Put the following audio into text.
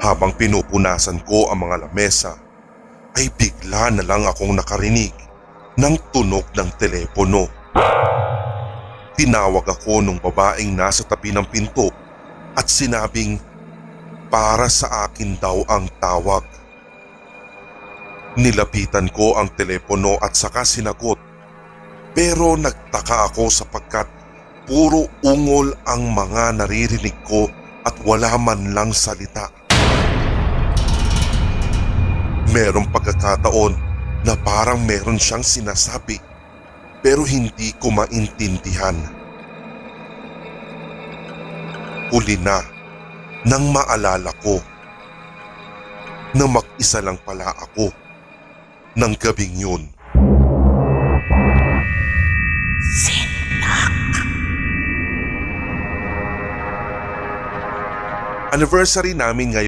Habang pinupunasan ko ang mga lamesa, ay bigla na lang akong nakarinig ng tunog ng telepono. Tinawag ako nung babaeng nasa tabi ng pinto at sinabing para sa akin daw ang tawag. Nilapitan ko ang telepono at saka sinagot, pero nagtaka ako sapagkat puro ungol ang mga naririnig ko at wala man lang salita. Merong pagkakataon na parang meron siyang sinasabi pero hindi ko maintindihan. Huli na nang maalala ko na mag-isa lang pala ako ng gabing yun. Anniversary namin ngayon.